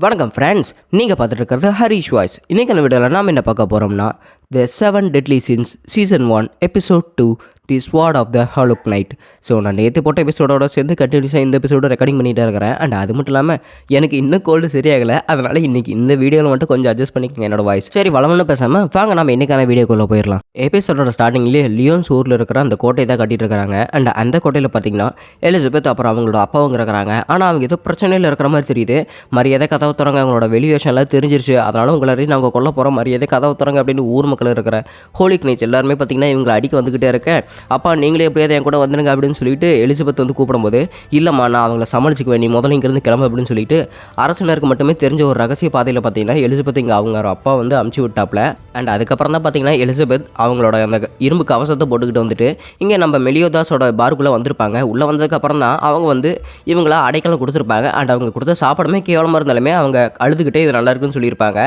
வணக்கம் ஃப்ரெண்ட்ஸ், நீங்கள் பார்த்துட்டு இருக்கிறது ஹரிஷ் வாய்ஸ். இன்றைக்கான வீடியோவில் நாம் என்ன பார்க்க போகிறோம்னா the 7 Deadly Sins season 1 episode 2 the sword of the holy knight. So நான் நேற்று போட்ட எபிசோடோட சேர்ந்து கண்டினியூஸாக இந்த எபிசோட ரெக்கார்டிங் பண்ணிகிட்டே இருக்கிறேன். அண்ட் அது மட்டும் இல்லாமல் எனக்கு இன்னும் கோல்டு சரியாகலை. அதனால் இன்றைக்கி இந்த வீடியோவில் மட்டும் கொஞ்சம் அட்ஜஸ்ட் பண்ணிக்கோங்க என்னோட வாய்ஸ். சரி, வளவன்னு பேசாமல் வாங்க நம்ம இன்றைக்கான வீடியோக்குள்ளே போயிடலாம். எபிசோடோட ஸ்டார்டிங்லேயே லியோன்ஸ் ஊரில் இருக்கிற அந்த கோட்டையை தான் கட்டிட்டு இருக்கிறாங்க. அண்ட் அந்த கோட்டையில் பார்த்தீங்கன்னா எலிசபெத் அப்புறம் அவங்களோட அப்பாவும் இருக்கிறாங்க. ஆனால் அவங்க ஏதோ பிரச்சனையில் இருக்கிற மாதிரி தெரியுது. மரியாதை கதவு தரங்க, அவங்களோட வெளிவேஷன்லாம் தெரிஞ்சிருச்சு. அதனால உங்களாரையும் நாங்கள் கொல்ல போகிறோம், மரியாதை கதவு தரங்க அப்படின்னு ஊர் மக்கள் இருக்கிற ஹோலி நைட்ஸ் எல்லாருமே பார்த்தீங்கன்னா இவங்களை அடிக்க வந்துக்கிட்டே இருக்க, அப்பா நீங்களே எப்படியாவது என் கூட வந்துடுங்க அப்படின்னு சொல்லிட்டு எலிசபெத் வந்து கூப்பிடும்போது, இல்லைம்மா நான் அவங்கள சமாளிச்சுக்குவேன், நீ முதல்ல இங்கேருந்து கிளம்பு அப்படின்னு சொல்லிட்டு அரசனருக்கு மட்டுமே தெரிஞ்ச ஒரு ரகசிய பாதையில் பார்த்தீங்கன்னா எலிசபெத் இங்கே அவங்க அப்பா வந்து அமுச்சு விட்டாப்ல. அண்ட் அதுக்கப்புறம் தான் பார்த்தீங்கன்னா எலிசபெத் அவங்களோட அந்த இரும்பு கவசத்தை போட்டுக்கிட்டு வந்துட்டு இங்கே நம்ம மெலியோதாஸோட பாருக்குள்ளே வந்திருப்பாங்க. உள்ளே வந்ததுக்கப்புறம் தான் அவங்க வந்து இவங்கள அடைக்கலம் கொடுத்துருப்பாங்க. அண்ட் அவங்க கொடுத்த சாப்பாடுமே கேவலமாக இருந்தாலுமே அவங்க அழுதுகிட்டே இது நல்லா இருக்குன்னு சொல்லியிருப்பாங்க.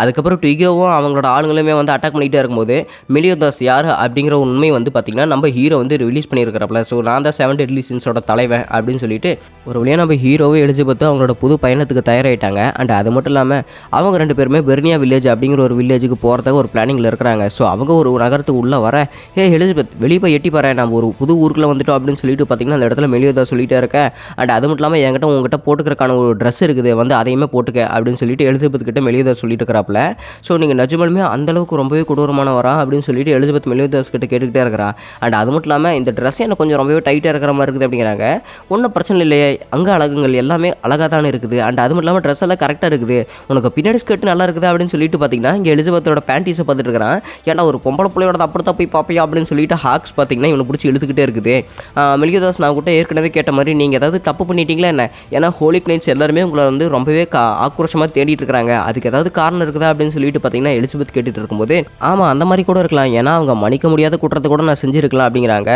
அதுக்கப்புறம் ட்விகோவும் அவங்களோட ஆளுங்களுமே வந்து அட்டாக் பண்ணிகிட்டே இருக்கும்போது மெலியோதாஸ் யார் அப்படிங்கிற உண்மை வந்து பார்த்திங்கன்னா நம்ம ஹீரோ வந்து ரிலீஸ் பண்ணியிருக்கிறப்பல. ஸோ நான் தான் 7 Deadly Sinsோட தலைவன் அப்படின்னு சொல்லிட்டு ஒரு வழியாக நம்ம ஹீரோவை எலிசபெத் அவங்களோட புது பயணத்துக்கு தயாராகிட்டாங்க. அண்ட் அது மட்டும் இல்லாமல் அவங்க ரெண்டு பேருமே பெர்னியா வில்லேஜ் அப்படிங்கிற ஒரு வில்லேஜுக்கு போகிறதுக்கு ஒரு பிளானிங்கில் இருக்கிறாங்க. ஸோ அவங்க ஒரு நகரத்துக்கு உள்ளே வர, ஹே எலிசபெத் வெளியே போய் எட்டி பாரு, நம்ம ஒரு புது ஊருக்குள்ளே வந்துட்டோம் அப்படின்னு சொல்லிட்டு பார்த்தீங்கன்னா அந்த இடத்துல மெலியோதாஸ் சொல்லிட்டே இருக்கேன். அண்ட் அது மட்டும் இல்லாமல் என்கிட்ட உங்ககிட்ட போட்டுக்கிறக்கான ஒரு ட்ரெஸ் இருக்குது, வந்து அதையுமே போட்டுக்க அப்படின்னு சொல்லிட்டு எலிசபெத் கிட்ட மெலியோதாஸ் சொல்லிட்டு இருக்கிறாப்புல. ஸோ நீங்கள் நிஜமாலுமே அந்தளவுக்கு ரொம்பவே கொடூரமான வரா அப்படின்னு சொல்லிட்டு எலிசபெத் மெலியோதாஸ் கிட்ட கேட்டுக்கிட்டே இருக்கிறா. அண்ட் அது மட்டும் இல்லாமல் இந்த ட்ரெஸ் எனக்கு கொஞ்சம் ரொம்பவே டைட்டாக இருக்கிற மாதிரி இருக்குது அப்படிங்கிறாங்க. ஒன்றும் பிரச்சனை இல்லையே, அங்கே அழகுங்கள் எல்லாமே அழகாக தானே இருக்குது. அண்ட் அது மட்டும் இல்லாமல் ட்ரெஸ் எல்லாம் கரெக்டாக இருக்குது, உனக்கு பின்னாடி ஸ்கர்ட் நல்லா இருக்குது அப்படின்னு சொல்லிட்டு பார்த்தீங்கன்னா இங்கே எலிசபெத்தோட பேண்டீஸை பார்த்துட்டு இருக்கிறான். ஏன்னா ஒரு பொம்பளை பிள்ளையோட அப்படி தான் போய் பார்ப்பையா அப்படின்னு சொல்லிட்டு ஹாக்ஸ் பார்த்தீங்கன்னா இவனை பிடிச்சி இழுத்துக்கிட்டே இருக்குது. மெலியோதாஸ் நான் கூட ஏற்கனவே கேட்ட மாதிரி நீங்கள் ஏதாவது தப்பு பண்ணிட்டீங்களா என்ன? ஏன்னா ஹோலி நைட்ஸ் எல்லாருமே உங்களை வந்து ரொம்பவே ஆக்ரோஷமாக தேடிட்டு இருக்கிறாங்க, அதுக்கு ஏதாவது காரணம் இருக்குதா அப்படின்னு சொல்லிட்டு பார்த்தீங்கன்னா எலிசபெத் கேட்டுட்டு இருக்கும்போது, ஆமாம் அந்த மாதிரி கூட இருக்கலாம், ஏன்னா அவங்க மன்னிக்க முடியாத குற்றத்தை கூட நான் செஞ்சுருக்கலாம் அப்படிங்கிறாங்க.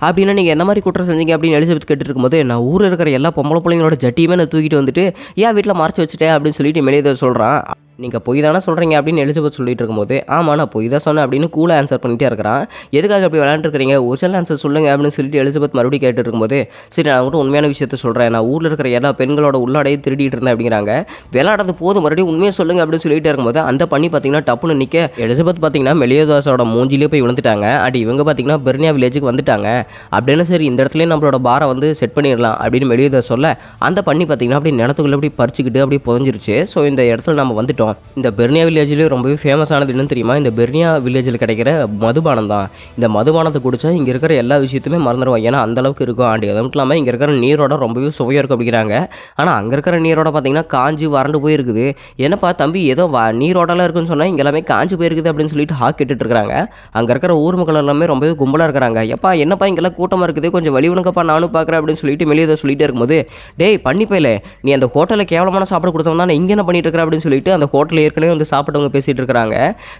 அப்படின்னா நீங்கள் எந்த மாதிரி குற்றம் செஞ்சீங்க அப்படின்னு எலிசபெத் கேட்டு இருக்கும்போது, நான் ஊரில் இருக்கிற எல்லா பொம்பளை பிள்ளைங்களோட ஜட்டியுமே நான் தூக்கிட்டு வந்துட்டு ஏன் வீட்டில் மறைச்சி வச்சுட்டேன் அப்படின்னு சொல்லிட்டு மெலியோதாஸ் சொல்கிறான். நீங்கள் பொய் தானே சொல்கிறீங்க அப்படின்னு எலிசபெத் சொல்லிட்டு இருக்கும்போது, ஆமாம் நான் பொய் தான் சொன்னேன் அப்படின்னு கூலாக ஆன்சர் பண்ணிகிட்டே இருக்கிறான். எதுக்காக அப்படி விளையாண்டுருக்கிறீங்க, ஒரிஜினல் ஆன்சர் சொல்லுங்கள் அப்படின்னு சொல்லிட்டு எலிசபெத் மறுபடியும் கேட்டு இருக்கும்போது, சரி நான் கூட உண்மையான விஷயத்த சொல்கிறேன், நான் ஊரில் இருக்கிற எல்லா பெண்களோட உள்ளாடையை திருடிட்டு இருந்தேன் அப்படிங்கிறாங்க. விளையாடுறது போதும், மறுபடியும் உண்மையை சொல்லுங்கள் அப்படின்னு சொல்லிட்டு இருக்கும்போது அந்த பண்ணி பார்த்தீங்கன்னா டப்புன்னு நிற்க எலிசபெத் பார்த்தீங்கன்னா மெலியோதாஸோட மூஞ்சிலே போய் விழுந்துட்டாங்க. அடி இவங்க பார்த்தீங்கன்னா பெர்னியா வில்லேஜுக்கு வந்துட்டாங்க அப்படின்னு. சரி இந்த இடத்துல நம்மளோட பாரை வந்து செட் பண்ணிடலாம் அப்படின்னு மெலியோதாஸ் சொல்ல, அந்த பண்ணி பார்த்தீங்கன்னா அப்படி நிலத்துக்குள்ளே அப்படி பறிச்சுக்கிட்டு அப்படி புதஞ்சிருச்சு. ஸோ இந்த இடத்துல நம்ம வந்துட்டோம். இந்த பெர்னியா வில்லேஜ்லேயே ரொம்பவே ஃபேமஸானது என்னன்னு தெரியுமா? இந்த பெர்னியா வில்லேஜில் கிடைக்கிற மதுபானம் தான். இந்த மதுபானத்தை குடித்தா இங்கே இருக்கிற எல்லா விஷயத்தையுமே மறந்துடுவோம், ஏன்னா அந்தளவுக்கு இருக்கும். ஆண்டு அது மட்டும் இல்லாமல் இங்கே இருக்கிற நீரோட ரொம்பவே சுவையாக இருக்கும் அப்படிங்கிறாங்க. ஆனால் அங்கே இருக்கிற நீரோட பார்த்தீங்கன்னா காஞ்சி வறண்டு போயிருக்குது. என்னப்பா தம்பி ஏதோ நீரோடலாம் இருக்குன்னு சொன்னால் இங்கே எல்லாமே காஞ்சி போயிருக்குது அப்படின்னு சொல்லிட்டு ஹாக் கேட்டுட்டு இருக்கிறாங்க. அங்கே இருக்கிற ஊர் மக்கள் எல்லாமே ரொம்பவே கும்பலாக இருக்கிறாங்க. எப்பா என்னப்பா இங்கெல்லாம் கூட்டமாக இருக்குது, கொஞ்சம் வழிவனுக்கப்பா நானும் பார்க்குறேன் அப்படின்னு சொல்லிட்டு மெலியோதாஸ் சொல்லிட்டே இருக்கும்போது, டேய் பண்ணிப்பையில நீ அந்த ஹோட்டலில் கேவலமான சாப்பாடு கொடுத்தவங்க தான் இங்கே என்ன பண்ணிட்டு இருக்கிற அப்படின்னு சொல்லிட்டு அந்த ஹோட்டலில் ஏற்கனவே வந்து சாப்பிட்டவங்க பேசிகிட்டு இருக்கிறாங்க.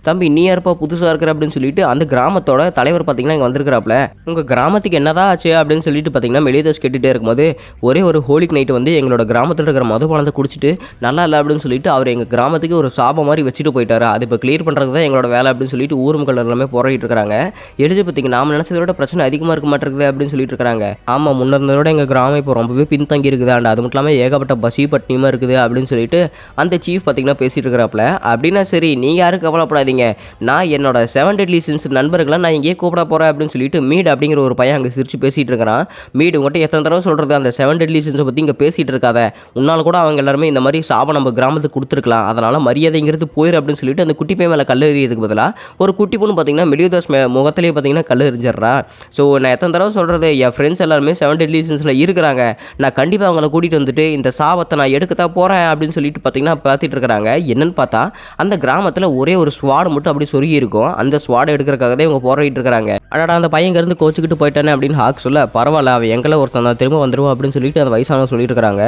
தம்பி நீ யாருப்பா புதுசாக இருக்கிற அப்படின்னு சொல்லிட்டு அந்த கிராமத்தோட தலைவர் பார்த்தீங்கன்னா இங்கே வந்திருக்கிறாப்ல. உங்கள் கிராமத்துக்கு என்னதான் ஆச்சு அப்படின்னு சொல்லிட்டு பார்த்தீங்கன்னா மெலியோதாஸ் கேட்டுகிட்டே இருக்கும்போது, ஒரே ஒரு ஹோலிக் நைட்டு வந்து எங்களோட கிராமத்தில் இருக்கிற மதுபானத்தை குடிச்சிட்டு நல்லா இல்லை அப்படின்னு சொல்லிட்டு அவர் எங்கள் கிராமத்துக்கு ஒரு சாபம் மாதிரி வச்சுட்டு போயிட்டாரு, அது இப்போ கிளியர் பண்ணுறது தான் எங்களோட வேலை அப்படின்னு சொல்லிட்டு ஊர் மக்கள் எல்லாமே போராடிட்டு இருக்கிறாங்க. எலிசபெத்துக்கு நாம் நினச்சதோட பிரச்சனை அதிகமாக இருக்க மாட்டேங்குது அப்படின்னு சொல்லிட்டு இருக்கிறாங்க. ஆமாம் முன்னேறதோட எங்கள் கிராமம் இப்போ ரொம்பவே பின்தங்கி இருக்குது, அண்ட் அது மட்டும் இல்லாமல் ஏகப்பட்ட பசி பட்டினியமாக இருக்குது அப்படின்னு சொல்லிட்டு அந்த சீஃப் பார்த்தீங்கன்னா பேசிகிட்டு இருக்கிறாப்ல. அப்படின்னா சரி நீங்கள் யாரும் கவலைப்படாதீங்க, நான் என்னோட 7 Deadly Sins நண்பர்களை நான் இங்கேயே கூப்பிட போகிறேன் அப்படின்னு சொல்லிட்டு மீட் அப்படிங்கிற ஒரு பையன் அங்கே சிரிச்சு பேசிகிட்டு இருக்கிறான். மீட் உங்கள்கிட்ட எத்தனை தடவை சொல்கிறது அந்த 7 Deadly Sinsை பற்றி இங்கே பேசிகிட்டு இருக்காத, உன்னால் கூட அவங்க எல்லாருமே இந்த மாதிரி சாபம் நம்ம கிராமத்துக்கு கொடுத்துருக்கலாம், அதனால் மரியாதைங்கிறது போயிரு அப்படின்னு சொல்லிட்டு அந்த குட்டி பையன் மேலே கல் எறியதுக்கு பதிலாக ஒரு குட்டி பொண்ணு பார்த்தீங்கன்னா மெலியோதாஸ் முகத்திலேயே பார்த்தீங்கன்னா கல் எறிஞ்சிட்றா. ஸோ நான் எத்தனை தடவை சொல்கிறது, என் ஃப்ரெண்ட்ஸ் எல்லாருமே 7 Deadly Sinsல இருக்கிறாங்க, நான் கண்டிப்பாக அவங்கள கூட்டிகிட்டு வந்துட்டு இந்த சாபத்தை நான் எடுக்கத்தான் போகிறேன் அப்படின்னு சொல்லிட்டு பார்த்தீங்கன்னா பார்த்துட்டு இருக்கிறாங்க. என்னன்னு பார்த்தா அந்த கிராமத்தில் ஒரே ஒரு ஸ்வாட் மட்டும் அப்படி சொருகி இருக்கும். அந்த ஸ்வாடை எடுக்கிறக்காக தான் இவங்க போராடிட்டு இருக்காங்க. அடடா அந்த பையன் இருந்து கோச்சிக்கிட்டு போயிட்டானே அப்படின்னு ஹாக் சொல்ல, பரவாயில்ல அவன் எங்களை ஒருத்தன் தான் திரும்ப வந்துடுவோம் அப்படின்னு சொல்லிட்டு அந்த வயசானவங்க சொல்லிட்டு இருக்காங்க.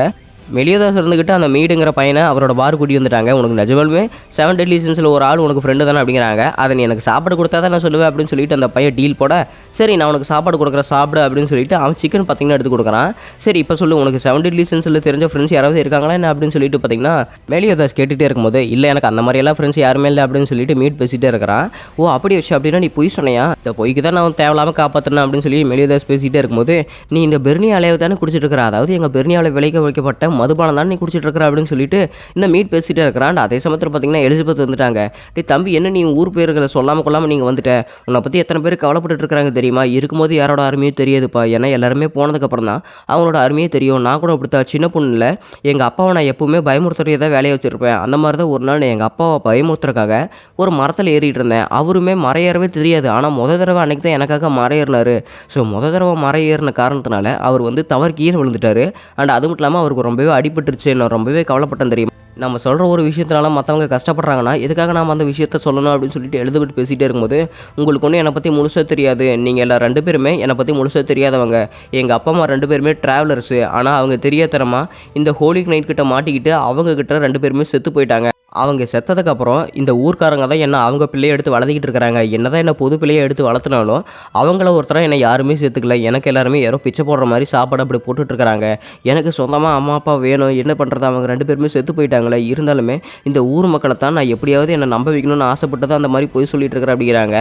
மெலியோதாஸ் இருந்துக்கிட்டு அந்த மீடுங்கிற பையனை அவரோட பார் கூட்டி வந்துட்டாங்க. உனக்கு நிஜமாலுமே 7 Deadly Sinsல ஒரு ஆள் உனக்கு ஃப்ரெண்டு தானே அப்படிங்கிறாங்க. அதை நீ எனக்கு சாப்பாடு கொடுத்தா தான் நான் சொல்லுவேன் அப்படின்னு சொல்லிட்டு அந்த பையன் டீல் போட, சரி நான் உனக்கு சாப்பாடு கொடுக்குறேன் சாப்பிடு அப்படின்னு சொல்லிட்டு அவன் சிக்கன் பார்த்தீங்கன்னா எடுத்து கொடுக்குறான். சரி இப்போ சொல்லு உனக்கு 7 Deadly Sinsல தெரிஞ்ச ஃப்ரெண்ட்ஸ் யாராவது இருக்காங்களா என்ன அப்படின்னு சொல்லிட்டு பார்த்தீங்கன்னா மெலியோதாஸ் கேட்டுகிட்டே இருக்கும்போது, இல்லை எனக்கு அந்த மாதிரியெல்லாம் ஃப்ரெண்ட்ஸ் யாருமே இல்லை அப்படின்னு சொல்லிட்டு மீட் பேசிகிட்டே இருக்கிறான். ஓ அப்படி வச்சு அப்படின்னா நீ பொய் சொன்னையா, இந்த பொய்க்கு தான் நான் தேவையில்லாமல் காப்பாற்றினேன் அப்படின்னு சொல்லி மெலியோதாஸ் பேசிகிட்டே இருக்கும்போது, நீ இந்த பெர்னியா அலையை தானே குடிச்சிட்டு இருக்கிற, அதாவது எங்கள் பெர்னியாவில் விளைக்க வைக்கப்பட்ட மதுபானம் தான் நீ குடிச்சிட்டு இருக்கிற அப்படின்னு சொல்லிட்டு இந்த மீட் பேசிகிட்டே இருக்கிறான். அதே சமயத்தில் பார்த்தீங்கன்னா எலிசபெத் வந்துட்டாங்க. டே தம்பி, என்ன நீ ஊர் பேர்களை சொல்லாமல் கொள்ளாமல் நீங்கள் வந்துட்ட, உன்னை பற்றி எத்தனை பேர் கவலைப்பட்டு இருக்கிறாங்க தெரியுமா? இருக்கும்போது யாரோட அருமையும் தெரியாதுப்பா, ஏன்னா எல்லாருமே போனதுக்கப்புறம் தான் அவங்களோட அருமையே தெரியும். நான் கூட அப்படித்தான் சின்ன பொண்ணுல எங்கள் அப்பாவை நான் எப்பவுமே பயமுறுத்துறதே தான் வேலையை வச்சுருப்பேன். அந்த மாதிரி தான் ஒரு நாள் நான் எங்கள் அப்பாவை பயமுறுத்துறதுக்காக ஒரு மரத்தில் ஏறிட்டு இருந்தேன். அவருமே மரம் ஏறவே தெரியாது, ஆனால் தடவை அன்றைக்கி தான் எனக்காக மரம் ஏறினார். ஸோ தடவை மரம் ஏறின காரணத்தினால அவர் வந்து தவறு கீழே விழுந்துட்டார். அண்ட் அது மட்டும் இல்லாமல் அவருக்கு ரொம்பவே அடிபட்டுருச்சு. நான் ரொம்பவே கவலைப்பட்டேன் தெரியும். நம்ம சொல்கிற ஒரு விஷயத்தினால மற்றவங்க கஷ்டப்படுறாங்கன்னா எதுக்காக நாம் அந்த விஷயத்த சொல்லணும் அப்படின்னு சொல்லிட்டு எழுதப்பட்டு பேசிகிட்டே இருக்கும்போது, உங்களுக்கு ஒன்றும் என்னை பற்றி முழுசாக தெரியாது, நீங்கள் எல்லாம் 2 பேருமே என்னை பற்றி முழுசாக தெரியாதவங்க. எங்கள் அப்பா அம்மா 2 பேருமே ட்ராவலர்ஸு. ஆனால் அவங்க தெரியாதனமாக இந்த ஹோலி நைட் கிட்ட மாட்டிக்கிட்டு அவங்கக்கிட்ட 2 பேருமே செத்து போயிட்டாங்க. அவங்க செத்ததுக்கப்புறம் இந்த ஊர்க்காரங்க தான் என்ன அவங்க பிள்ளையை எடுத்து வளர்த்திக்கிட்டு இருக்கிறாங்க. என்ன தான் என்ன பொது பிள்ளையை எடுத்து வளர்த்துனாலும் அவங்கள ஒருத்தர என்னை யாருமே சேர்த்துக்கல. எனக்கு எல்லாருமே யாரோ பிச்சை போடுற மாதிரி சாப்பாடு அப்படி போட்டுட்ருக்கிறாங்க. எனக்கு சொந்தமாக அம்மா அப்பா வேணும், என்ன பண்ணுறது, அவங்க 2 பேருமே செத்து போயிட்டாங்களே. இருந்தாலுமே இந்த ஊர் மக்களை தான் நான் எப்படியாவது என்னை நம்ப வைக்கணும்னு ஆசைப்பட்டு தான் அந்த மாதிரி போய் சொல்லிட்டு இருக்கிறேன் அப்படிங்கிறாங்க.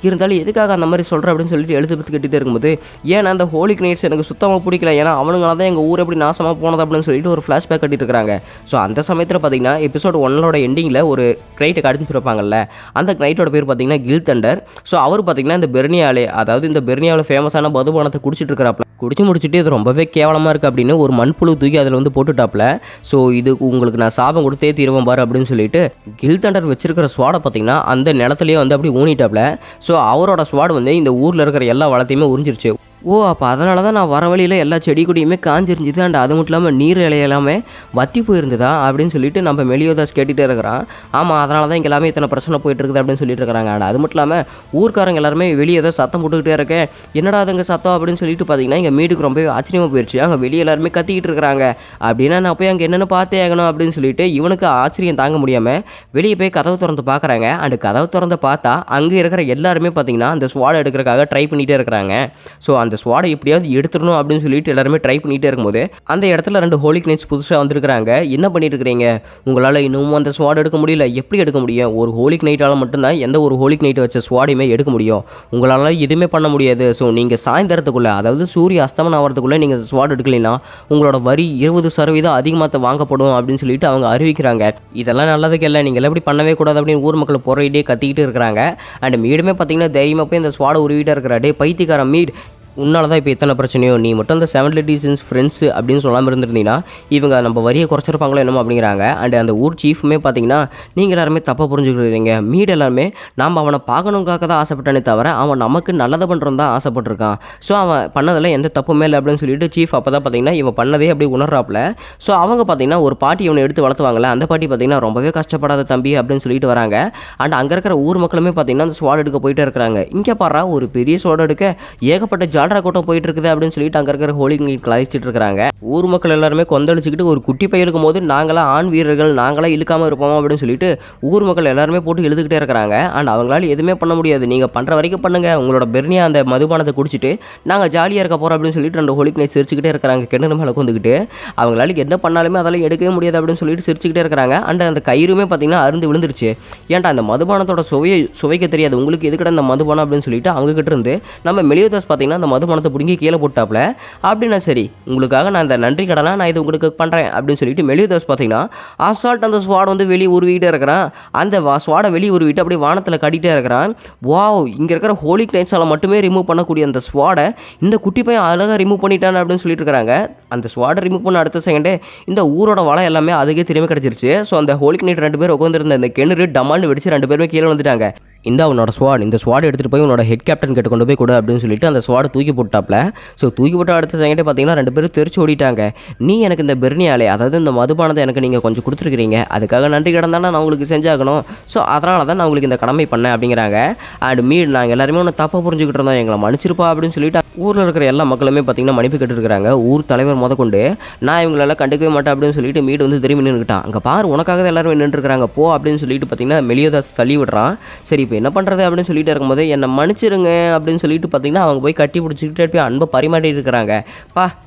இருந்தாலும் எதுக்காக அந்த மாதிரி சொல்கிறேன் அப்படின்னு சொல்லிட்டு எழுத்து கேட்டுகிட்டே இருக்கும்போது, ஏன்னா அந்த ஹோலி நைட்ஸ் எனக்கு சுத்தமாக பிடிக்கல, ஏன்னா அவனுங்களால தான் எங்கள் ஊர் எப்படி நாசமாக போனது அப்படின்னு சொல்லிட்டு ஒரு ஃப்ளாஷ்பேக் கட்டிட்டு இருக்கிறாங்க. ஸோ அந்த சமயத்தில் பார்த்தீங்கன்னா எபிசோட் 1 எண்டிங்கில் ஒரு கிரைட்டை காட்டிச்சிருப்பாங்கல்ல, அந்த கிரைட்டோட பேர் பார்த்தீங்கன்னா கில் தண்டர். ஸோ அவர் பார்த்தீங்கன்னா இந்த பெர்னியாலே, அதாவது இந்த பெர்னியாவில் ஃபேமஸான மதுபானத்தை குடிச்சிட்டு இருக்கிறாப்ல. குடிச்சு முடிச்சுட்டு இது ரொம்பவே கேவலமாக இருக்குது அப்படின்னு ஒரு மண்புழு தூக்கி அதில் வந்து போட்டுட்டாப்ல. ஸோ இது உங்களுக்கு நான் சாபம் கொடுத்தே தீருவேன் பாரு அப்படின்னு சொல்லிட்டு கில் தண்டர் வச்சிருக்கிற ஸ்வாடை பார்த்தீங்கன்னா அந்த நிலத்துலேயே வந்து அப்படி ஊனிட்டாப்ல. ஸோ அவரோட ஸ்வாடு வந்து இந்த ஊரில் இருக்கிற எல்லா வளத்தையுமே உறிஞ்சிருச்சு. ஓ, அப்போ அதனால தான் நான் வர வழியில் எல்லா செடி கொடியுமே காஞ்சிருந்துது. அண்ட் அது மட்டும் இல்லாமல் நீர் இலையெல்லாமே வற்றி போயிருந்ததா அப்படின்னு சொல்லிட்டு நம்ம மெலியோதாஸ் கேட்டுகிட்டே இருக்கிறான். ஆமாம், அதனால தான் இங்கே எல்லாமே இத்தனை பிரச்சனை போயிட்டு இருக்குது அப்படின்னு சொல்லிட்டு இருக்கிறாங்க. அண்ட் அது மட்டும் இல்லாமல் ஊர்க்காரங்க எல்லாருமே வெளியே ஏதோ சத்தம் போட்டுக்கிட்டே இருக்கேன், என்னடா அதுங்க சத்தம் அப்படின்னு சொல்லிட்டு பார்த்தீங்கன்னா எங்கள் மீடுக்கு ரொம்பவே ஆச்சரியமாக போயிடுச்சு. அங்கே வெளியே எல்லாருமே கத்திக்கிட்டு இருக்கிறாங்க. அப்படின்னா நான் போய் அங்கே என்னென்னு பார்த்தே ஆகணும் அப்படின்னு சொல்லிட்டு இவனுக்கு ஆச்சரியம் தாங்க முடியாமல் வெளியே போய் கதவு திறந்து பார்க்குறாங்க. அண்ட் கதவு திறந்து பார்த்தா அங்கே இருக்கிற எல்லாருமே பார்த்தீங்கன்னா அந்த ஸ்வாடை எடுக்கிறதுக்காக ட்ரை பண்ணிகிட்டே இருக்கிறாங்க. ஸோ அந்த ஸ்வாடை எப்படியாவது எடுத்துடணும் அப்படின்னு சொல்லிட்டு எல்லாருமே ட்ரை பண்ணிகிட்டே இருக்கும்போது அந்த இடத்துல 2 ஹோலி நைட்ஸ் புதுசாக வந்திருக்கிறாங்க. என்ன பண்ணிட்டு இருக்கிறீங்க, உங்களால் இன்னமும் அந்த ஸ்வாட் எடுக்க முடியல, எப்படி எடுக்க முடியும்? ஒரு ஹோலி நைட்டால் மட்டும்தான் எந்த ஒரு ஹோலி நைட்டை வச்ச ஸ்வாடையுமே எடுக்க முடியும், உங்களால் எதுவுமே பண்ண முடியாது. ஸோ நீங்கள் சாயந்தரத்துக்குள்ளே, அதாவது சூரிய அஸ்தமனம் ஆகிறதுக்குள்ளே நீங்கள் ஸ்வாட் எடுக்கலைன்னா உங்களோட வரி 20% அதிகமாக வாங்கப்படும் அப்படின்னு சொல்லிட்டு அவங்க அறிவிக்கிறாங்க. இதெல்லாம் நல்லதுக்கு இல்லை, நீங்கள் எப்படி பண்ணவே கூடாது அப்படின்னு ஊர் மக்கள் போராடியே கத்திக்கிட்டு இருக்கிறாங்க. அண்ட் மீடுமே பார்த்தீங்கன்னா தைரியமாக போய் இந்த ஸ்வாடை உருவிட்டே இருக்கிறாடே பைத்தியக்கார மீட், உன்னால தான் இப்போ எத்தனை பிரச்சனையோ, நீ மட்டும் அந்த 7 லிட்டில்ஸ் ஃப்ரெண்ட்ஸு அப்படின்னு சொல்லாமல் இருந்திருந்தீங்கன்னா இவங்க நம்ம வரியை குறைச்சிருப்பாங்களோ என்னமோ அப்படிங்கிறாங்க. அண்ட் அந்த ஊர் சீஃபுமே பார்த்தீங்கன்னா நீங்கள் எல்லாருமே தப்பாக புரிஞ்சுக்கிறீங்க, மீட் எல்லாருமே நாம் அவனை பார்க்கணுக்காக தான் ஆசைப்பட்டானே தவிர அவன் நமக்கு நல்லதை பண்ணுறது தான் ஆசைப்பட்டிருக்கான். ஸோ அவன் பண்ணதில் எந்த தப்புமே இல்லை அப்படின்னு சொல்லிட்டு சீஃப் அப்போ தான் பார்த்தீங்கன்னா இவன் பண்ணதே அப்படி உணர்றாப்புல. ஸோ அவங்க பார்த்தீங்கன்னா ஒரு பாட்டி இவனை எடுத்து வளர்த்துவாங்கள்ல, அந்த பாட்டி பார்த்தீங்கன்னா ரொம்பவே கஷ்டப்படாத தம்பி அப்படின்னு சொல்லிட்டு வராங்க. அண்ட் அங்கே இருக்கிற ஊர் மக்களுமே பார்த்தீங்கன்னா அந்த ஸ்வாட் எடுக்க போயிட்டே இருக்கிறாங்க. இங்கே பாரு ஒரு பெரிய ஸ்வாட் எடுக்க ஏகப்பட்ட ஜால்ரா கூட்டம் போயிட்டு இருக்குது அப்படின்னு சொல்லிட்டு அங்கே இருக்கிற ஹோலி கலாய்ச்சிட்டு இருக்கிறாங்க. ஊர் மக்கள் எல்லாருமே கொந்தளிச்சுக்கிட்டு ஒரு குட்டி பையன் இருக்கும் போது நாங்களாம் ஆண் வீரர்கள், நாங்களாம் இழுக்காமல் இருப்போம் அப்படின்னு சொல்லிட்டு ஊர் மக்கள் எல்லாருமே போட்டு எழுதுகிட்டே இருக்கிறாங்க. அண்ட் அவங்களால எதுவுமே பண்ண முடியாது, நீங்கள் பண்ணுற வரைக்கும் பண்ணுங்க, உங்களோட பெர்னியா அந்த மதுபானத்தை குடிச்சிட்டு நாங்கள் ஜாலியாக இருக்க போகிறோம் அப்படின்னு சொல்லிட்டு 2 ஹோலி நைட் சிரிச்சுக்கிட்டே இருக்கிறாங்க. கிணறு மேலே வந்துக்கிட்டு அவங்களால என்ன பண்ணாலுமே அதெல்லாம் எடுக்கவே முடியாது அப்படின்னு சொல்லிட்டு சிரிச்சுக்கிட்டே இருக்கிறாங்க. அண்ட் அந்த கயிறுமே பார்த்தீங்கன்னா அருந்து விழுந்துருச்சு. ஏன்டா அந்த மதுபானத்தோட சுவைக்க தெரியாது உங்களுக்கு, எதுக்கிட்ட அந்த மதுபானம் அப்படின்னு சொல்லிட்டு அவங்க கிட்ட இருந்து நம்ம மெலியோதாஸ் பார்த்தீங்கன்னா அந்த மதுபானத்தை பிடிங்கி கீழே போட்டாப்ல. அப்படின்னா சரி, உங்களுக்காக நான் இந்த நன்றி கடனா நான் இது உங்களுக்கு பண்ணுறேன் அப்படின்னு சொல்லிட்டு மெலியோதாஸ் பார்த்தீங்கன்னா அசால்ட் அந்த ஸ்வாட் வந்து வெளியே உருவிட்டே இருக்கிறான். அந்த ஸ்வாடை வெளியே உருவிட்டு அப்படியே வானத்தில் கட்டிகிட்டே இருக்கிறான். வாவ், இங்கே இருக்கிற ஹோலி நைட்ஸால் மட்டுமே ரிமூவ் பண்ணக்கூடிய அந்த ஸ்வாடை இந்த குட்டி பையன் அழகாக ரிமூவ் பண்ணிட்டான் அப்படின்னு சொல்லிட்டு இருக்கிறாங்க. அந்த ஸ்வாடை ரிமூவ் பண்ண அடுத்த செகண்டே இந்த ஊரோட வளம் எல்லாமே அதுக்கே திரும்பி கிடச்சிருச்சு. ஸோ அந்த ஹோலி நைட் 2 பேர் உட்காந்துருந்த இந்த கிணறு டமால்னு வெடிச்சு 2 பேருமே கீழே வந்துட்டாங்க. இந்த அவனோட ஸ்வாட், இந்த ஸ்வாட் எடுத்துகிட்டு போய் உன்னோட ஹெட் கேப்டன் கிட்ட கொண்டு போய் கொடு அப்படின்னு சொல்லிட்டு அந்த ஸ்வாடை தூக்கி போட்டாப்ல. ஸோ தூக்கி போட்ட அடுத்த செகண்டே பார்த்தீங்கன்னா 2 பேரும் தெரிச்சு ஓடிட்டாங்க. நீ எனக்கு இந்த பெர்னியாலே, அதாவது இந்த மதுபானத்தை எனக்கு நீங்கள் கொஞ்சம் கொடுத்துருக்கிறீங்க, அதுக்காக நன்றி கடன் தானே நான் உங்களுக்கு செஞ்சாகணும். ஸோ அதனால தான் நான் உங்களுக்கு இந்த கடமை பண்ணேன் அப்படிங்கிறாங்க. அண்ட் மீட், நாங்கள் எல்லாருமே ஒன்று தப்பாக புரிஞ்சுக்கிட்டு இருந்தோம், எங்களை மன்னிச்சிருப்பா அப்படின்னு சொல்லிட்டு ஊரில் இருக்கிற எல்லா மக்களுமே பார்த்தீங்கன்னா மன்னிப்பு கேட்டுருக்காங்க. ஊர் தலைவர் முதற்கொண்டு நான் இவங்களெல்லாம் கண்டுக்கவே மாட்டேன் அப்படின்னு சொல்லிட்டு மீட் வந்து திரும்பி நின்றுக்கிட்டான். அங்கே பாரு உனக்காக தான் எல்லாருமே நின்றுருக்காங்க போ அப்படின்னு சொல்லிட்டு பார்த்தீங்கன்னா மெலியோதாஸ் தள்ளி விடுறான். சரி இப்போ என்ன பண்ணுறது அப்படின்னு சொல்லிட்டு இருக்கும்போது என்னை மன்னிச்சிருங்க அப்படின்னு சொல்லிட்டு பார்த்தீங்கன்னா அவங்க போய் கட்டி பிடிச்சிக்கிட்டு போய் அன்பை பரிமாட்டி இருக்கிறாங்க.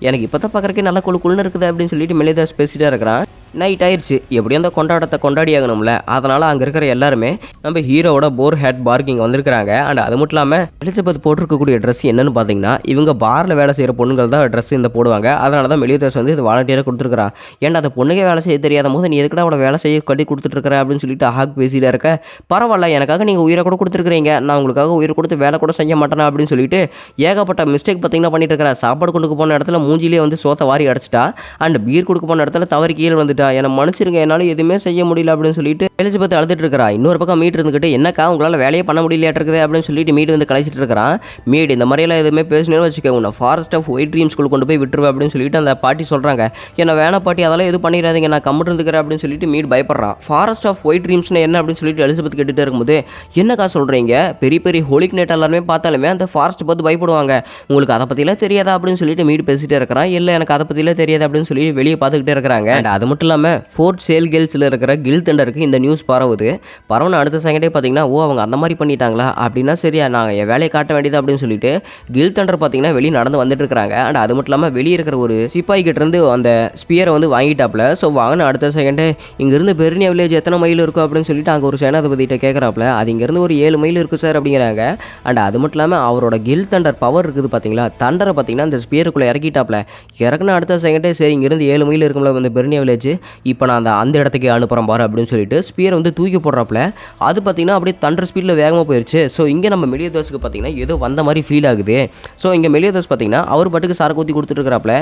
எனக்கு இப்போ தான் பார்க்குறக்கே நல்லா குழுன்னு இருக்குது அப்படின்னு சொல்லிட்டு மெலியோதாஸ் பேசிகிட்டே இருக்கிறான். நைட் ஆயிடுச்சு. எப்படியும் அந்த கொண்டாட்டத்தை கொண்டாடி ஆகணும்ல. அதனால் அங்கே இருக்கிற எல்லாருமே நம்ம ஹீரோவோட போர் ஹேட் பார்க்கிங் வந்திருக்கிறாங்க. அண்ட் அது மட்டும் இல்லாமல் எலிசபெத் போட்டிருக்கக்கூடிய ட்ரெஸ் என்னன்னு பார்த்தீங்கன்னா, இவங்க பாரில் வேலை செய்கிற பொண்ணுங்கள் தான் ட்ரெஸ் இந்த போடுவாங்க. அதனால தான் மெலியோதாஸ் வந்து இது வாலண்டியராக கொடுத்துருக்கான். ஏன்டா அந்த பொண்ணுங்க வேலை செய்ய தெரியாத போது நீ எதுக்கடா அவளை வேலை செய்ய கட்டி கொடுத்துட்ருக்கிற அப்படின்னு சொல்லிட்டு ஹாக் பேசிகிட்டே இருக்க. பரவாயில்ல, எனக்காக நீங்கள் உயிரை கூட கொடுத்துருக்குறீங்க, நான் உங்களுக்காக உயிரை கொடுத்து வேலை கூட செய்ய மாட்டேனா அப்படின்னு சொல்லிட்டு ஏகப்பட்ட மிஸ்டேக் பார்த்தீங்கன்னா பண்ணிட்டு இருக்கிறா. சாப்பாடு கொண்டு போன இடத்துல மூஞ்சிலே வந்து சோத்தை வாரி அடைச்சிட்டா. அண்ட் பீர் கொடுக்க போன இடத்துல தவறி கீழே வந்துட்டா. என்னை மன்னிச்சிருங்க, என்னால் எதுவுமே செய்ய முடியல அப்படின்னு சொல்லிட்டு எலிசபெத் அழுதுட்டு இருக்கிறா. இன்னொரு பக்கம் மீட் இருந்துக்கிட்டு என்னக்கா உங்களால் வேலையே பண்ண முடியலையா இருக்குது அப்படின்னு சொல்லிட்டு மீட் வந்து கழிச்சிட்டு இருக்கிறான். மீட் இந்த மாதிரியெல்லாம் எதுவுமே பேசணும்னு வச்சுக்க, உன்னை forest of white dream school கொண்டு போய் விட்டுருவேன் அப்படின்னு சொல்லிட்டு அந்த பாட்டி சொல்கிறாங்க. என்ன வேணா பாட்டி, அதெல்லாம் எதுவும் பண்ணிடாதீங்க, நான் கம்மிட்டு இருந்துக்கிறேன் அப்படின்னு சொல்லிட்டு மீட் பயப்படுறான். ஃபாரஸ்ட் ஆஃப் ஒயிட் ட்ரீம்ஸ்னா என்ன அப்படின்னு சொல்லிட்டு எலிசபெத் கேட்டுட்டு இருக்கும்போது, என்னக்கா சொல்கிறீங்க, பெரிய பெரிய ஹோலிக் நைட் எல்லாருமே பார்த்தாலுமே அந்த ஃபாரஸ்ட் பார்த்து பயப்படுவாங்க, உங்களுக்கு அதை பற்றிலாம் தெரியாதா அப்படின்னு சொல்லிட்டு மீட் பேசிகிட்டே இருக்கிறான். இல்லை எனக்கு அதை பற்றிலாம் தெரியாது அப்படின்னு சொல்லி வெளியே பார்த்துக்கிட்டே இருக்கிறாங்க. அண்ட் அது மட்டும் இல்லாமல் ஃபோர்ட் சேல் கேல்ஸில் இருக்கிற கில் தண்டருக்கு இந்த நியூஸ் பரவுது. பரவன அடுத்த செகண்டே பார்த்தீங்கன்னா, ஓ அவங்க அந்த மாதிரி பண்ணிட்டாங்களா அப்படின்னா சரியா, நாங்கள் என் வேலையை காட்ட வேண்டியது அப்படின்னு சொல்லிட்டு கில் தண்டர் பார்த்தீங்கன்னா வெளியே நடந்து வந்துட்டு இருக்காங்க. அண்ட் அது மட்டும் இல்லாமல் வெளியே இருக்கிற ஒரு சிப்பாய் கிட்ட இருந்து அந்த ஸ்பியரை வந்து வாங்கிட்டாப்ல. ஸோ வாங்கின அடுத்த செகண்டே இங்கேருந்து பெர்னியா வில்லேஜ் எத்தனை மைல் இருக்கும் அப்படின்னு சொல்லிட்டு அங்கே ஒரு சேனாதிபதிகிட்ட கேட்குறாப்ல. அது இங்கேருந்து ஒரு 7 மைல் இருக்குது சார் அப்படிங்கிறாங்க. அண்ட் அது மட்டும் இல்லாமல் அவரோட கில் தண்டர் பவர் இருக்குது பார்த்தீங்களா, தண்டரை பார்த்தீங்கன்னா அந்த ஸ்பியருக்குள்ளே இறக்கிட்டாப்ல. இறக்குன அடுத்த செகண்டே சரி இங்கேருந்து 7 மைல் இருக்கும்ல அந்த பெர்னியா வில்லேஜ், இப்போ நான் அந்த இடத்துக்கு அனுப்புகிறேன் பாரு அப்படின்னு சொல்லிட்டு ஸ்பியரை வந்து தூக்கி போடுறாப்ல. அது பார்த்தீங்கன்னா அப்படியே தண்டர் ஸ்பீடில் வேகமாக போயிடுச்சு. ஸோ இங்கே நம்ம மெலியோதாஸுக்கு பார்த்தீங்கன்னா ஏதோ வந்த மாதிரி ஃபீல் ஆகுது. ஸோ இங்கே மெலியோதாஸ் பார்த்தீங்கன்னா அவர் பாட்டுக்கு சாரை ஊற்றி கொடுத்துட்டுருக்கிறாப்ல.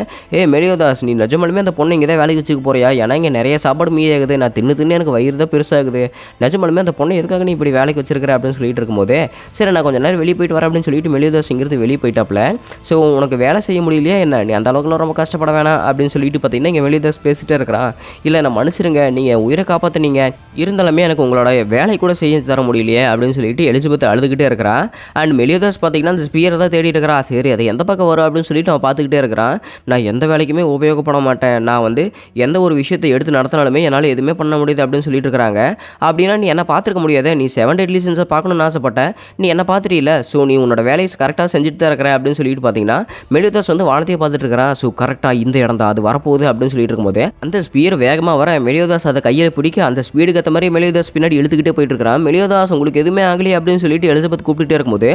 மெலியோதாஸ், நீ நிஜமாலுமே அந்த பொண்ணு இங்கே தான் வேலைக்கு வச்சுக்க போறியா, ஏன்னா இங்கே நிறைய சாப்பாடு மீதி ஆகுது, நான் தின்னு எனக்கு வயிறு தான் பெருசாகுது, நிஜமாலுமே அந்த பொண்ணு எதுக்காக நீ இப்படி வேலைக்கு வச்சிருக்கிற அப்படின்னு சொல்லிட்டு இருக்கும்போது, சரி நான் கொஞ்சம் நேரம் வெளியே போயிட்டு வரேன் அப்படின்னு சொல்லிட்டு மெலியோதாஸ் இங்கிருந்து வெளியே போயிட்டாப்ல. ஸோ உனக்கு வேலை செய்ய முடியலையா என்ன, நீ அந்த அளவுக்குலாம் ரொம்ப கஷ்டப்பட வேணாம் அப்படின்னு சொல்லிட்டு பார்த்தீங்கன்னா இங்கே மெலியோதாஸ் பேசிகிட்டே இருக்கிறான். இல்லை நான் மன்னிச்சிருங்க, நீங்கள் உயிரை காப்பாற்றினீங்க, இருந்தாலுமே எனக்கு உங்களோட வேலை கூட செய்ய தர முடியலையே அப்படின்னு சொல்லிட்டு எலிசபெத் அழுதுகிட்டே இருக்கிறான். அண்ட் மெலியோதாஸ் பார்த்தீங்கன்னா அந்த ஸ்பியரை தான் தேடிட்டு இருக்கிறா. சரி அதை எந்த பக்கம் வரும் அப்படின்னு சொல்லிட்டு அவன் பார்த்துக்கிட்டே இருக்கிறான். நான் எந்த வேலைக்குமே உபயோகப்பட மாட்டேன், நான் வந்து எந்த ஒரு விஷயத்தை எடுத்து நடத்தினாலுமே என்னால் எதுவுமே பண்ண முடியுது அப்படின்னு சொல்லிட்டு இருக்கிறாங்க. அப்படின்னா நீ என்ன பார்த்துருக்க முடியாது, நீ 7 டெட்லி சின்ஸை பார்க்கணும்னு ஆசைப்பட்டேன், நீ என்ன பார்த்துட்டீல, ஸோ நீ உன்னோட வேலையை கரெக்டாக செஞ்சுட்டு தான் இருக்கிற அப்படின்னு சொல்லிட்டு பார்த்தீங்கன்னா மெலியோதாஸ் வந்து வானத்தையே பார்த்துட்டு இருக்கிறான். ஸோ கரெக்டாக இந்த இடம் தான் அது வரப்போகுது அப்படின்னு சொல்லிட்டு இருக்கும்போது அந்த ஸ்பியர் வேகமாக வர மெலியோதாஸ் அதை கையில் பிடிக்க அந்த ஸ்பீடுக்கு ஏற்ற மாதிரி மெலியோதாஸ் பின்னாடி இழுத்துக்கிட்டே போயிட்டு இருக்கிறான். மெலியோதாஸ் உங்களுக்கு எதுவுமே ஆகலையே அப்படின்னு சொல்லிட்டு எலிசபெத் கூப்பிட்டுட்டே இருக்கும்போது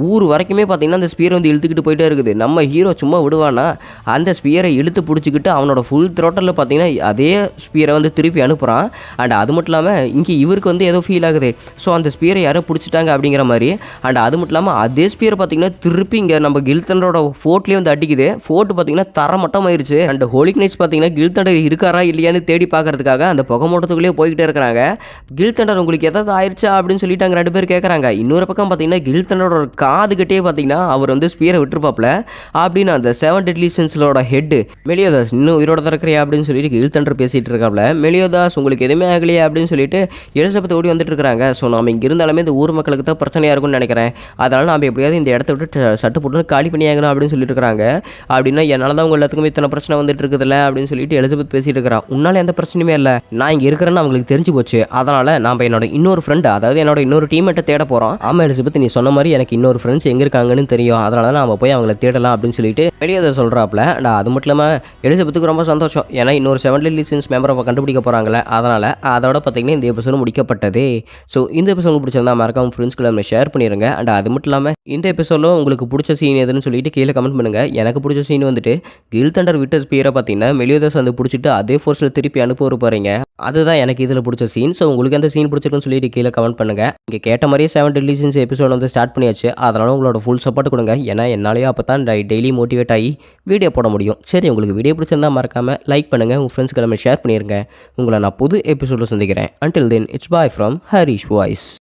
ஊர் வரைக்குமே பார்த்தீங்கன்னா அந்த ஸ்பியர் வந்து இழுத்துக்கிட்டு போயிட்டே இருக்குது. நம்ம ஹீரோ சும்மா விடுவானா, அந்த ஸ்பியரை இழுத்து பிடிச்சிக்கிட்டு அவனோட ஃபுல் த்ரோட்டலில் பார்த்தீங்கன்னா அதே ஸ்பியரை வந்து திருப்பி அனுப்புகிறான். அண்ட் அது மட்டும் இல்லாமல் இங்கே இவருக்கு வந்து ஏதோ ஃபீல் ஆகுது, ஸோ அந்த ஸ்பியரை யாரோ பிடிச்சிட்டாங்க அப்படிங்கிற மாதிரி. அண்ட் அது மட்டும் இல்லாமல் அதே ஸ்பியர் பார்த்தீங்கன்னா திருப்பி இங்கே நம்ம கில்தண்டரோட ஃபோர்ட்லேயே வந்து அடிக்குது. ஃபோர்ட் பார்த்தீங்கன்னா தர மட்டம் ஆயிடுச்சு. அண்ட் ஹோலிக் நைட்ஸ் பார்த்தீங்கன்னா கில்தண்டர் இருக்காரா இல்லையான்னு தேடி பார்க்கறதுக்காக அந்த புகை மூட்டத்துக்குள்ளேயே போய்கிட்டே இருக்கிறாங்க. கில்தண்டர் உங்களுக்கு எதாவது ஆயிடுச்சா அப்படின்னு சொல்லிட்டு அங்கே 2 பேர் கேட்குறாங்க. இன்னொரு பக்கம் பார்த்தீங்கன்னா கில்தண்டரோட காதுகிட்டே பார்த்தீங்கன்னா அவர் வந்து ஸ்பியரை விட்டுருப்பாப்ல. அப்படின்னு அந்த 7 டெட்லி சின்ஸோட ஹெட்டு மெலியோதாஸ் இன்னும் உயிரோட திறக்கிறியா அப்படின்னு சொல்லிட்டு கில்தண்டர் பேசிகிட்டு இருக்காப்ல. மெலியோதாஸ் உங்களுக்கு எதுவுமே ஆகலையா அப்படின்னு சொல்லிட்டு எலிசபெத் ஓடி வந்துட்டு இருக்கிறாங்க. ஸோ நம்ம இங்கே இருந்தாலுமே இந்த ஊர் மக்களுக்கு தான் பிரச்சனையாக இருக்கும்னு நினைக்கிறேன், அதனால் நம்ம எப்படியாவது இந்த இடத்த விட்டு சட்டு போட்டு காலி பண்ணியாகணும் அப்படின்னு சொல்லிட்டு இருக்கிறாங்க. அப்படின்னா என்னால் தான் உங்கள் எல்லாத்துக்குமே இத்தனை பிரச்சனை வந்துட்டு இருக்குதுல்ல அப்படின்னு சொல்லிட்டு எலிசபெத் பேசிட்டு இருக்கிறான். உன்னால எந்த பிரச்சனையுமே இல்லை, நான் இங்கே இருக்கிறேன்னு அவங்களுக்கு தெரிஞ்சு போச்சு, அதனால் நம்ம என்னோட இன்னொரு ஃப்ரெண்டு, அதாவது என்னோட இன்னொரு டீம்மேட்டை தேட போகிறோம். ஆமாம் எலிசபெத், நீ சொன்ன மாதிரி எனக்கு இன்னொரு ஃப்ரெண்ட்ஸ் எங்கே இருக்காங்கன்னு தெரியும், அதனால தான் நம்ம போய் அவங்கள தேடலாம் அப்படின்னு சொல்லிட்டு வெளியே சொல்கிறாப்ல. அது மட்டும் இல்லாமல் எலிசபெத்துக்கு ரொம்ப சந்தோஷம், ஏன்னா இன்னொரு 7 டெட்லி சின்ஸ் மெம்பரை கண்டுபிடிக்க போகிறாங்களே, அதனால் அதோட பார்த்தீங்கன்னா இந்த எபிசோடு முடிக்கப்பட்டதே. ஸோ இந்த எபிசோடு பிடிச்சிருந்தா மறக்காம ஃப்ரெண்ட்ஸ்க்கு ஷேர் பண்ணிடுங்க. அண்ட் அது மட்டும் இல்லாமல் இந்த எபிசோடில் உங்களுக்கு பிடிச்ச சீன் எதுன்னு சொல்லிட்டு கீழே கமெண்ட் பண்ணுங்கள். எனக்கு பிடிச்ச சீன் வந்துட்டு கில்தண்டர் விட்ட ஸ்பியரை பார்த்தீங்கன்னா மெலியோதாஸ் வந்து பிடிச்சிட்டு அதே ஃபோர்ஸில் திருப்பி அனுப்ப போகிறீங்க, அதுதான் எனக்கு இதில் பிடிச்ச சீன். ஸோ உங்களுக்கு அந்த சீன் பிடிச்சிருக்குன்னு சொல்லிட்டு கீழே கமெண்ட் பண்ணுங்கள். இங்கே கேட்ட மாதிரியே 7 டெட்லி சின்ஸ் எபிசோடு வந்து ஸ்டார்ட் பண்ணியாச்சு, அதனால் உங்களோட ஃபுல் சப்போர்ட் கொடுங்க, ஏன்னா என்னாலேயே அப்போ தான் டெய்லி மோட்டிவேட் ஆகி வீடியோ போட முடியும். சரி, உங்களுக்கு வீடியோ பிடிச்சிருந்தா மறக்காமல் லைக் பண்ணுங்கள், உங்கள் ஃப்ரெண்ட்ஸ்க்கு ஷேர் பண்ணிடுங்க. உங்களை நான் புது எபிசோடில் சந்திக்கிறேன். Until then, it's bye from Harish Voice.